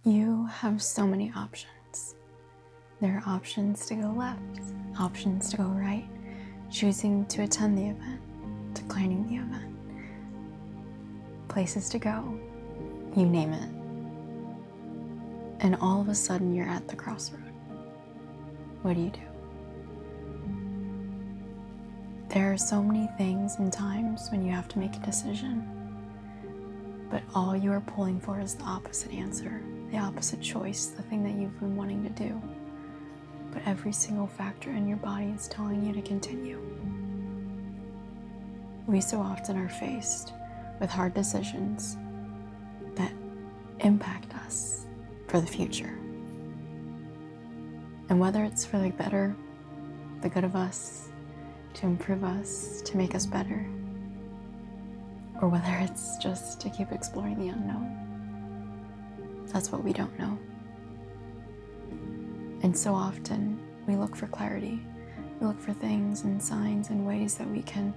You have so many options. There are options to go left, options to go right, choosing to attend the event, declining the event, places to go, you name it. And all of a sudden you're at the crossroad. What do you do? There are so many things and times when you have to make a decision, but all you are pulling for is the opposite answer, the opposite choice, the thing that you've been wanting to do. But every single factor in your body is telling you to continue. We so often are faced with hard decisions that impact us for the future. And whether it's for the better, the good of us, to improve us, to make us better, or whether it's just to keep exploring the unknown, that's what we don't know. And so often we look for clarity. We look for things and signs and ways that we can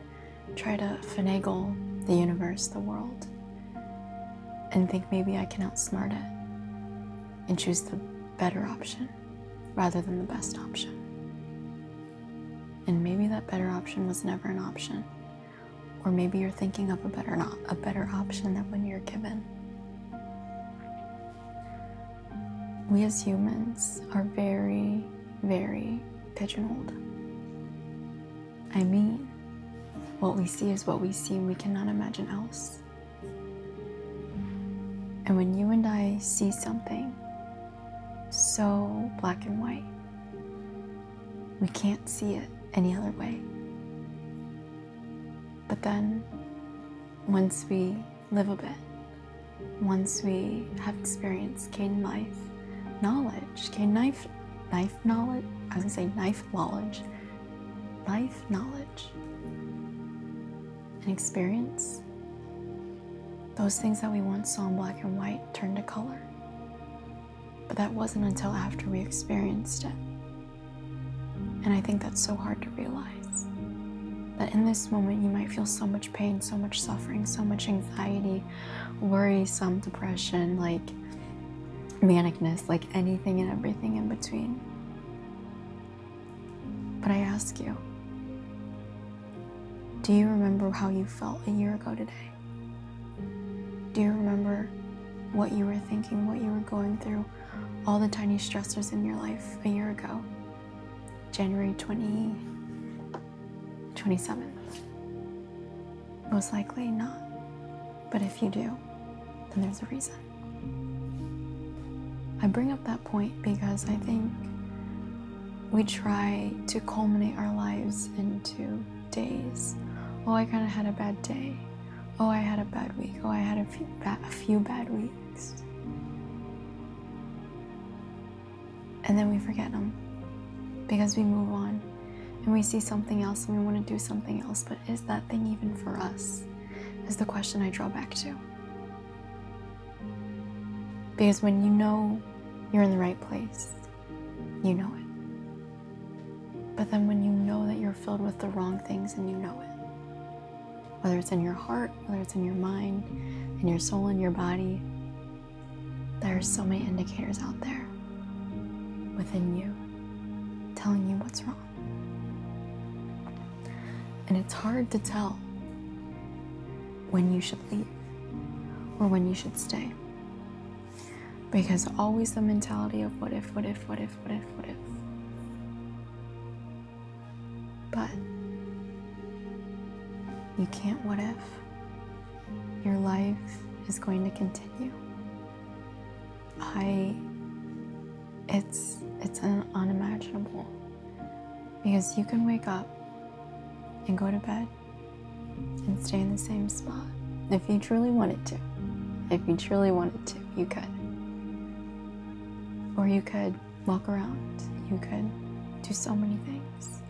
try to finagle the universe, the world, and think maybe I can outsmart it and choose the better option rather than the best option. And maybe that better option was never an option. Or maybe you're thinking of a better option than when you're given. We as humans are very, very pigeonholed. I mean, what we see is what we see, and we cannot imagine else. And when you and I see something so black and white, we can't see it any other way. But then, once we live a bit, once we have experience, gain life knowledge, gain knife knowledge, I was gonna say knife knowledge, life knowledge, and experience, those things that we once saw in black and white turn to color. But that wasn't until after we experienced it. And I think that's so hard to realize. That in this moment you might feel so much pain, so much suffering, so much anxiety, worry, some depression, like manicness, like anything and everything in between. But I ask you, do you remember how you felt a year ago today? Do you remember what you were thinking, what you were going through, all the tiny stressors in your life a year ago? January 27th. Most likely not. But if you do, then there's a reason. I bring up that point because I think we try to culminate our lives into days. Oh, I kind of had a bad day. Oh, I had a bad week. Oh, I had a few bad weeks. And then we forget them because we move on and we see something else and we want to do something else. But is that thing even for us? Is the question I draw back to. Because when you know you're in the right place, you know it. But then when you know that you're filled with the wrong things and you know it, whether it's in your heart, whether it's in your mind, in your soul, in your body, there are so many indicators out there within you telling you what's wrong. And it's hard to tell when you should leave or when you should stay. Because always the mentality of what if, what if, what if, what if, what if. But you can't what if. Your life is going to continue. It's unimaginable. Because you can wake up and go to bed and stay in the same spot. If you truly wanted to. If you truly wanted to, you could. Or you could walk around. You could do so many things.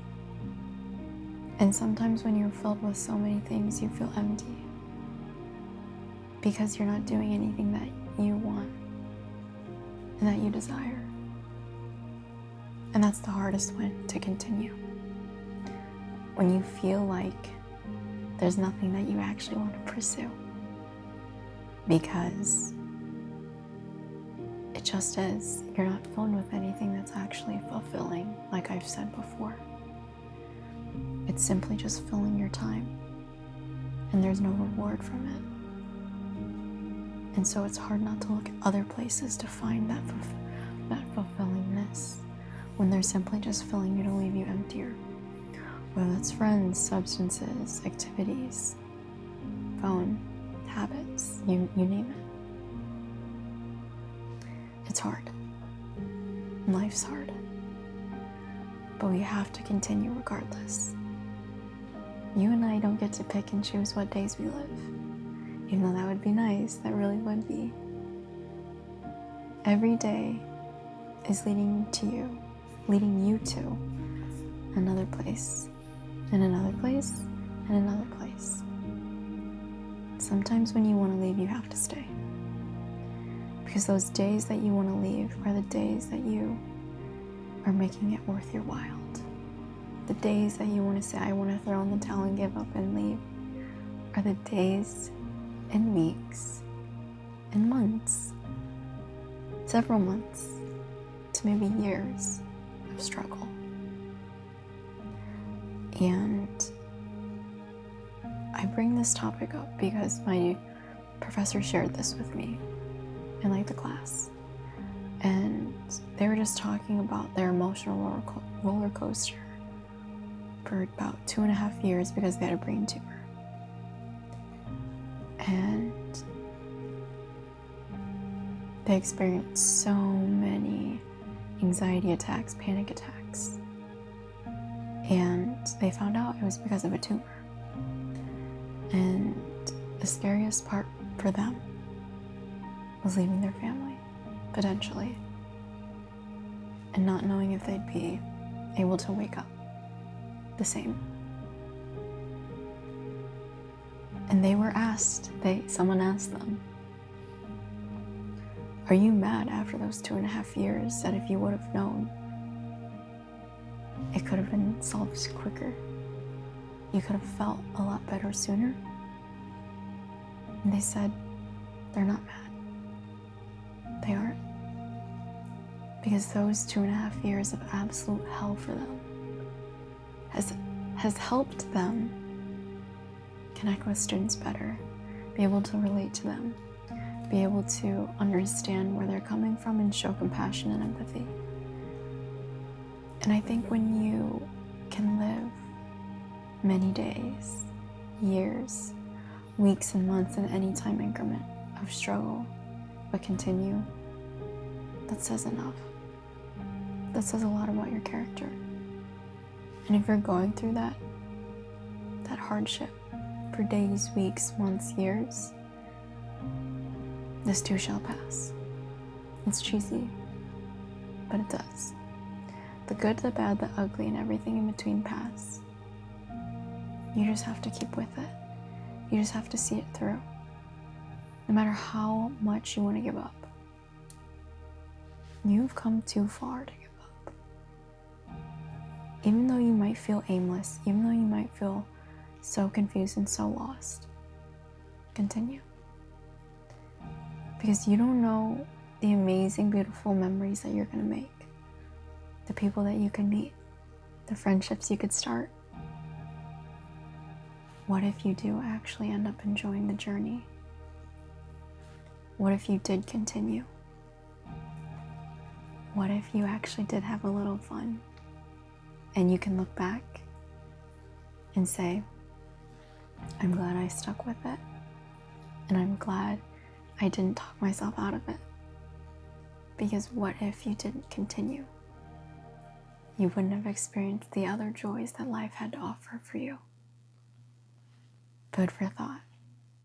And sometimes when you're filled with so many things, you feel empty. Because you're not doing anything that you want and that you desire. And that's the hardest one to continue. When you feel like there's nothing that you actually want to pursue. Because It just is. You're not filled with anything that's actually fulfilling, like I've said before. It's simply just filling your time, and there's no reward from it. And so it's hard not to look at other places to find that fulfillingness when they're simply just filling you to leave you emptier. Whether it's friends, substances, activities, phone, habits, you name it. It's hard. Life's hard. But we have to continue regardless. You and I don't get to pick and choose what days we live. Even though that would be nice, that really would be. Every day is leading you to another place, and another place, and another place. Sometimes when you want to leave, you have to stay. Because those days that you want to leave are the days that you are making it worth your while. The days that you want to say, I want to throw in the towel and give up and leave, are the days and weeks and months, several months, to maybe years of struggle. And I bring this topic up because my professor shared this with me in the class. And they were just talking about their emotional roller coaster for about 2.5 years because they had a brain tumor. And they experienced so many anxiety attacks, panic attacks. And they found out it was because of a tumor. And the scariest part for them was leaving their family, potentially, and not knowing if they'd be able to wake up the same. And they were asked, someone asked them, are you mad after those 2.5 years that if you would have known, it could have been solved quicker? You could have felt a lot better sooner? And they said, they're not mad. They aren't. Because those 2.5 years of absolute hell for them has helped them connect with students better, be able to relate to them, be able to understand where they're coming from and show compassion and empathy. And I think when you can live many days, years, weeks and months in any time increment of struggle, but continue, that says enough. That says a lot about your character. And if you're going through that hardship for days, weeks, months, years, this too shall pass. It's cheesy, but it does. The good, the bad, the ugly, and everything in between pass. You just have to keep with it. You just have to see it through. No matter how much you want to give up. You've come too far to give up. Even though you might feel aimless, even though you might feel so confused and so lost, continue. Because you don't know the amazing, beautiful memories that you're going to make, the people that you can meet, the friendships you could start. What if you do actually end up enjoying the journey? What if you did continue? What if you actually did have a little fun and you can look back and say, I'm glad I stuck with it, and I'm glad I didn't talk myself out of it. Because what if you didn't continue? You wouldn't have experienced the other joys that life had to offer for you. Food for thought.